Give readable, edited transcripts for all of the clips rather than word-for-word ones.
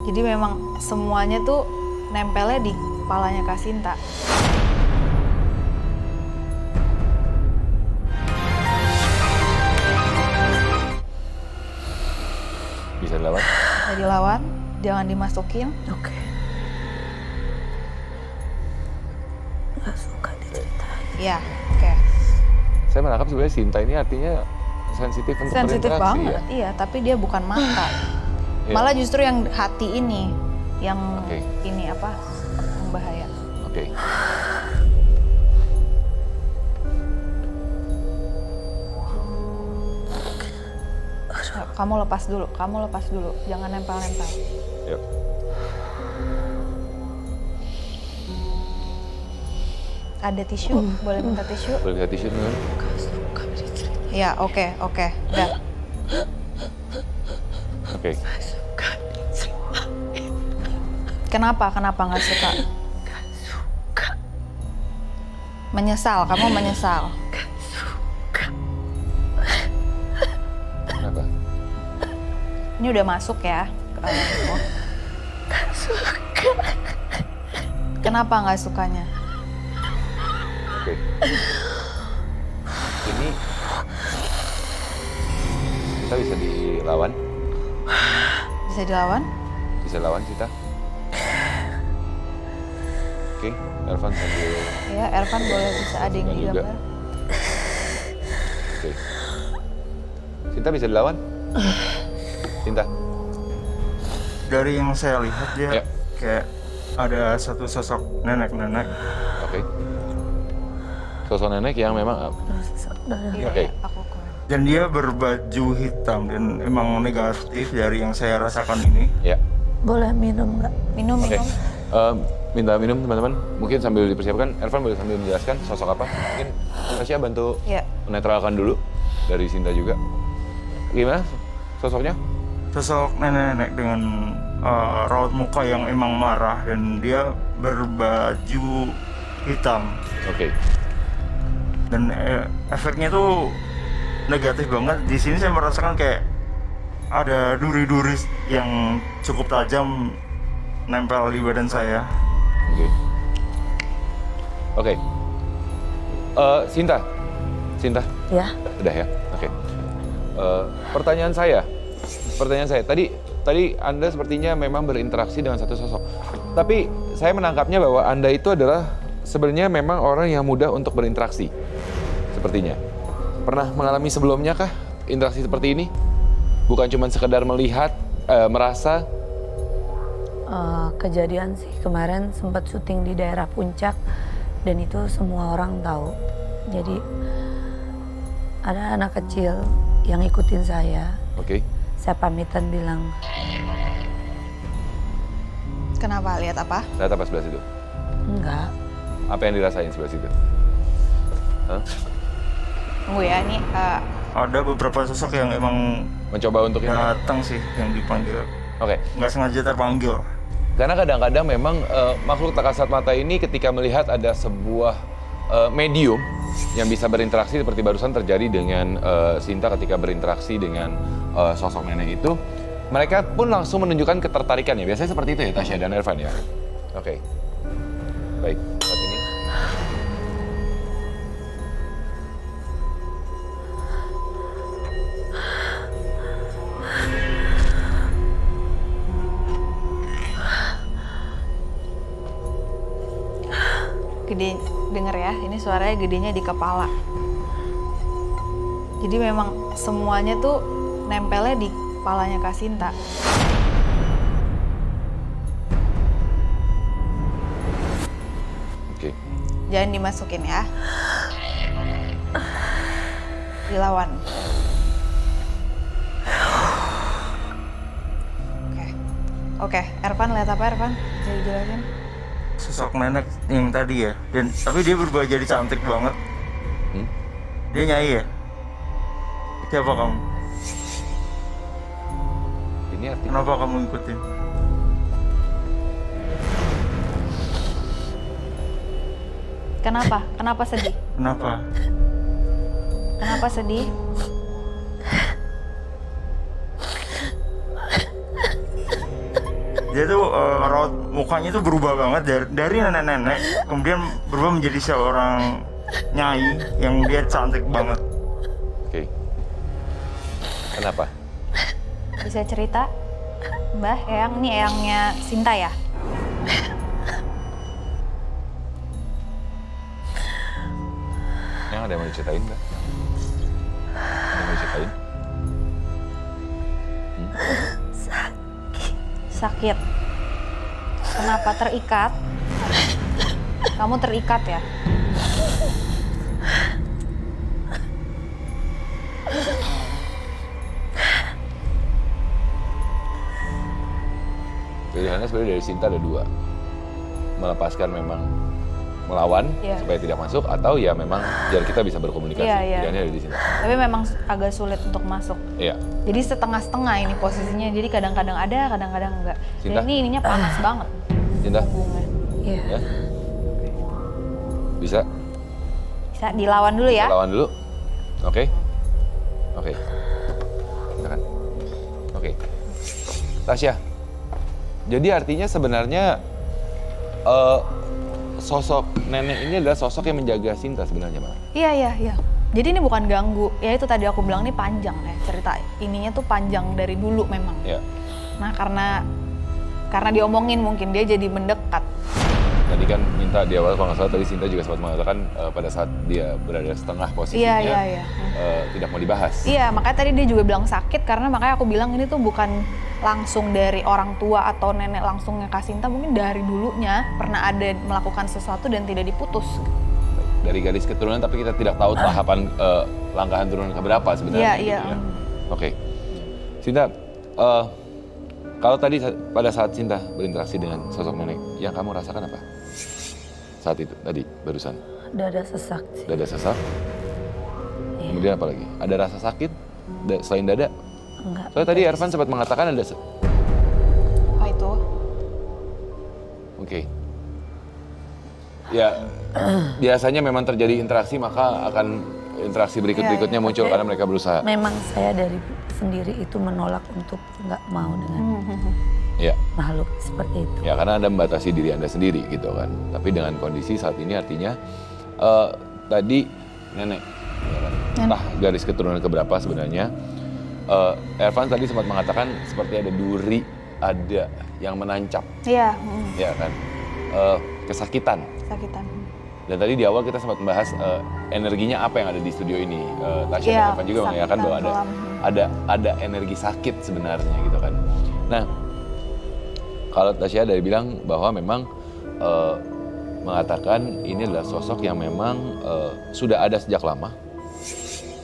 Jadi memang semuanya tuh nempelnya di kepalanya Kak Sinta. Bisa dilawan? Bisa dilawan, jangan dimasukin. Oke. Nggak suka diceritain. Iya, oke. Saya menangkap sebenarnya Sinta ini artinya sensitif untuk Sensitif berinteraksi banget, ya? iya. Tapi dia bukan mata. Iya. Malah justru yang hati ini, yang Oke. ini apa, membahaya. Oke. Kamu lepas dulu, jangan nempel-nempel. Yuk. Ada tisu, boleh minta tisu? Boleh lihat tisu teman? Nggak suka diceritain. Iya, oke, udah. Oke. Nggak suka diceritain. Kenapa nggak suka? Nggak suka. Menyesal, kamu menyesal. Nggak suka. Kenapa? Ini udah masuk ya ke dalammu. Nggak suka. Kenapa nggak sukanya? Oke. Ini kita bisa dilawan? Bisa dilawan? Bisa lawan kita? Oke, Ervan sambil. Ya, Ervan boleh bisa ada yang Juga. digambar. Oke. Sinta bisa dilawan? Sinta? Dari yang saya lihat dia Ya. kayak ada satu sosok nenek-nenek. Oke. Sosok nenek yang memang Iya, Oke. aku kurang. Dan dia berbaju hitam dan emang negatif dari yang saya rasakan ini. ya. Boleh minum nggak? Minum. Oke. Minta minum teman-teman. Mungkin sambil dipersiapkan, Ervan boleh sambil menjelaskan sosok apa? Mungkin Tasya bantu Ya. menetralkan dulu dari Sinta juga. Gimana sosoknya? Sosok nenek-nenek dengan raut muka yang emang marah dan dia berbaju hitam. Oke. Dan efeknya tuh negatif banget. Di sini saya merasakan kayak ada duri-duri yang cukup tajam nempel di badan saya. Oke. Oke. Sinta. Ya. Udah ya. Oke. Pertanyaan saya. Tadi Anda sepertinya memang berinteraksi dengan satu sosok. Tapi saya menangkapnya bahwa Anda itu adalah sebenarnya memang orang yang mudah untuk berinteraksi. Sepertinya. Pernah mengalami sebelumnya kah interaksi seperti ini? Bukan cuma sekedar melihat, merasa. Kejadian sih kemarin sempat syuting di daerah Puncak dan itu semua orang tahu. Jadi ada anak kecil yang ikutin saya. Oke. Saya pamitan bilang, Kenapa? Lihat apa? Lihat apa sebelah situ? enggak. Apa yang dirasain sebelah situ? Hah? Tunggu ya, ini Ada beberapa sosok yang emang Mencoba untuk ini? datang sih yang dipanggil. Oke. Nggak sengaja terpanggil. Karena kadang-kadang memang makhluk tak kasat mata ini ketika melihat ada sebuah medium yang bisa berinteraksi seperti barusan terjadi dengan Sinta ketika berinteraksi dengan sosok nenek itu, mereka pun langsung menunjukkan ketertarikan ya. Biasanya seperti itu ya Tasya dan Ervan ya. Oke. Baik, saat ini. gede, denger ya, ini suaranya gedenya di kepala. Jadi memang semuanya tuh nempelnya di kepalanya Kak Sinta. Oke. Jangan dimasukin ya. Dilawan. Oke, Ervan lihat apa Ervan? Bisa dijelasin? Sosok nenek yang tadi ya. Dan tapi dia berubah jadi cantik banget. Dia nyai ya. Siapa kamu? Ini artinya Kenapa kamu ikutin? Kenapa? Kenapa sedih? Kenapa? Kenapa sedih? Dia tuh raut mukanya tuh berubah banget dari nenek-nenek, kemudian berubah menjadi seorang nyai yang dia cantik banget. Oke. Kenapa? Bisa cerita? Mbah, Eyang, ini Eyangnya Sinta ya? Yang ada yang mau diceritain nggak? Ada yang mau diceritain? Sakit. Kenapa terikat? Kamu terikat ya? Pilihannya sebenarnya dari Sinta ada dua. Melepaskan memang melawan Iya. supaya tidak masuk, atau ya memang biar kita bisa berkomunikasi. Iya, iya. Pilihannya ada di Sinta. Tapi memang agak sulit untuk masuk. Iya. Jadi setengah-setengah ini posisinya. Jadi kadang-kadang ada, kadang-kadang enggak. Sinta? Dan ini ininya panas banget. Sinta, Punggungnya. Iya. ya? Bisa? Bisa dilawan dulu ya? Lawan dulu. Oke? Oke. Silakan. Oke. Tasya, jadi artinya sebenarnya sosok nenek ini adalah sosok yang menjaga Sinta sebenarnya, Bang? Iya, iya, iya. Jadi ini bukan ganggu. Ya itu tadi aku bilang ini panjang ya cerita. Ininya tuh panjang dari dulu memang. Iya. Nah karena diomongin mungkin dia jadi mendekat. Tadi kan minta di awal, kalau nggak salah tadi Sinta juga sempat mengatakan pada saat dia berada setengah posisinya, Iya. tidak mau dibahas. Iya, makanya tadi dia juga bilang sakit karena makanya aku bilang ini tuh bukan langsung dari orang tua atau nenek langsung Kak Sinta, mungkin dari dulunya pernah ada melakukan sesuatu dan tidak diputus. Dari garis keturunan, tapi kita tidak tahu tahapan langkahan turunan keberapa sebenarnya. Iya. gitu ya. Oke. Sinta, kalau tadi pada saat Sinta berinteraksi dengan sosok nenek, yang kamu rasakan apa? Saat itu, tadi, barusan. Dada sesak sih. Dada sesak, Iya. kemudian apa lagi? Ada rasa sakit selain dada? Enggak. Soalnya tadi Ervan sempat mengatakan ada... Apa itu? Oke. Ya, biasanya memang terjadi interaksi, maka akan interaksi berikutnya Iya. muncul karena mereka berusaha. Memang saya dari sendiri itu menolak untuk nggak mau dengan Ya, makhluk seperti itu. ya karena Anda membatasi diri Anda sendiri gitu kan. Tapi dengan kondisi saat ini artinya tadi nenek, ya kan? Entah garis keturunan keberapa sebenarnya. Ervan tadi sempat mengatakan seperti ada duri, ada yang menancap, Iya, ya kan. Kesakitan. sakitan. Dan tadi di awal kita sempat membahas energinya apa yang ada di studio ini. Tasya Iya, dan Ervan juga menanyakan bahwa sakitan ada energi sakit sebenarnya gitu kan. Nah, kalau Tasya dari bilang bahwa memang mengatakan ini adalah sosok yang memang sudah ada sejak lama,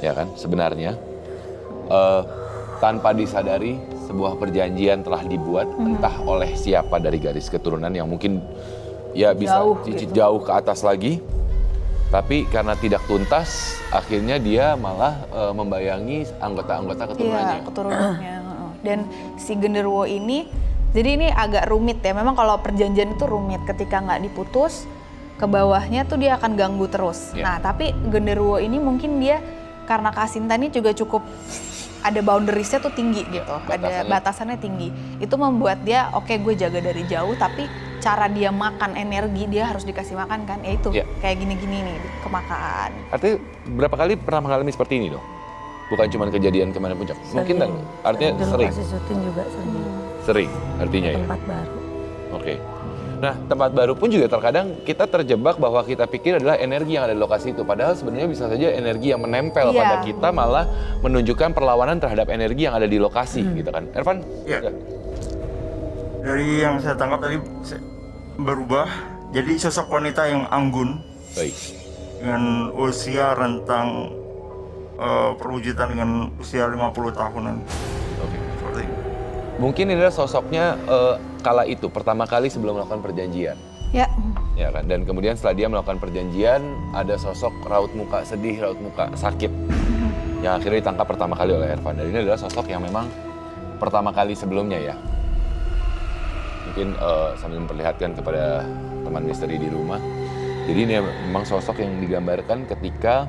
ya kan sebenarnya. Tanpa disadari sebuah perjanjian telah dibuat entah oleh siapa dari garis keturunan yang mungkin ya bisa Jauh, gitu. jauh ke atas lagi, tapi karena tidak tuntas akhirnya dia malah membayangi anggota-anggota keturunannya. Iya, keturunannya. Dan si genderuwo ini, jadi ini agak rumit ya. Memang kalau perjanjian itu rumit, ketika nggak diputus, ke bawahnya tuh dia akan ganggu terus. Iya. Nah, tapi genderuwo ini mungkin dia karena Kak Sinta ini juga cukup ada boundariesnya tuh tinggi gitu, ada batasannya tinggi. Itu membuat dia oke, gue jaga dari jauh, tapi cara dia makan energi dia harus dikasih makan kan, ya itu Iya. kayak gini-gini nih kemakan. Artinya berapa kali pernah mengalami seperti ini dong? Bukan cuma kejadian kemarin puncak, mungkin dan artinya Dulu sering, masih syuting juga sering artinya ya. tempat baru. Oke. Nah, tempat baru pun juga terkadang kita terjebak bahwa kita pikir adalah energi yang ada di lokasi itu. Padahal sebenarnya bisa saja energi yang menempel Iya. pada kita malah menunjukkan perlawanan terhadap energi yang ada di lokasi gitu kan. Ervan? Iya. Ya. Dari yang saya tangkap tadi berubah jadi sosok wanita yang anggun Baik. dengan usia rentang perwujudan dengan usia 50 tahunan. Oke. Seperti itu. Mungkin ini adalah sosoknya kala itu, pertama kali sebelum melakukan perjanjian. Ya, Ya kan? Dan kemudian setelah dia melakukan perjanjian, ada sosok raut muka sedih, raut muka sakit. Yang akhirnya ditangkap pertama kali oleh Ervan. Dan ini adalah sosok yang memang pertama kali sebelumnya ya. Mungkin sambil memperlihatkan kepada teman misteri di rumah. Jadi ini memang sosok yang digambarkan ketika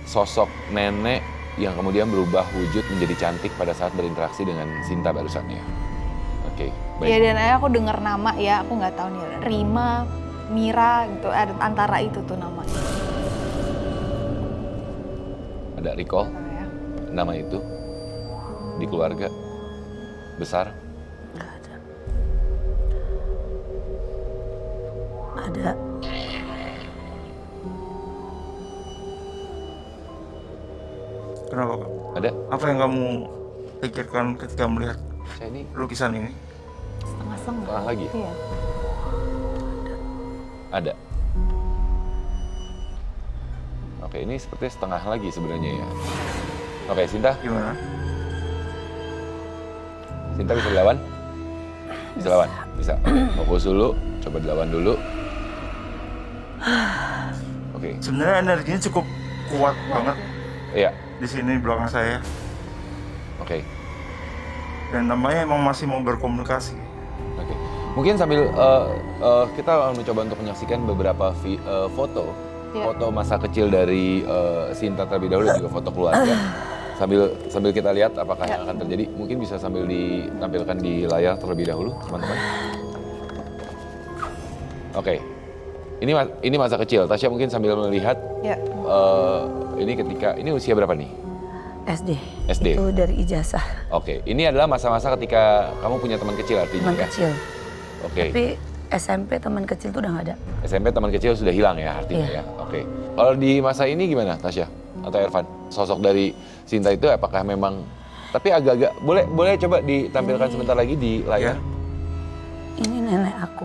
sosok nenek yang kemudian berubah wujud menjadi cantik pada saat berinteraksi dengan Sinta barusan ya. Oke, Ya baik. dan akhirnya aku dengar nama ya, aku nggak tahu nih Rima, Mira gitu, ada antara itu tuh namanya. Ada recall Ya. nama itu di keluarga besar? Nggak ada. Ada. Kenapa Kak? Ada? Apa yang kamu pikirkan ketika melihat Saya ini lukisan ini? Setengah-setengah. setengah lagi. Iya. Ada. Oke, ini sepertinya setengah lagi sebenarnya ya. Oke, Sinta, Gimana? Sinta bisa dilawan? Bisa lawan? Bisa. Fokus dulu, coba dilawan dulu. Oke, Sebenarnya energinya cukup kuat banget iya. di sini di belakang saya. Oke. Dan namanya emang masih mau berkomunikasi. Oke. Mungkin sambil kita mencoba untuk menyaksikan beberapa foto, Iya. foto masa kecil dari Sinta terlebih dahulu dan juga foto keluarga. Sambil kita lihat apakah yang akan terjadi. Mungkin bisa sambil ditampilkan di layar terlebih dahulu, teman-teman. Oke. Ini masa kecil. Tasya mungkin sambil melihat Ya. ini usia berapa nih? SD. SD. Itu dari ijazah. Oke. Ini adalah masa-masa ketika kamu punya teman kecil artinya Teman ya? kecil. Oke. Tapi SMP teman kecil tuh udah nggak ada. SMP teman kecil sudah hilang ya artinya Iya. ya. Oke. Kalau di masa ini gimana Tasya atau Ervan? Sosok dari Sinta itu apakah memang tapi agak-agak boleh coba ditampilkan sebentar lagi di layar? Ini nenek aku.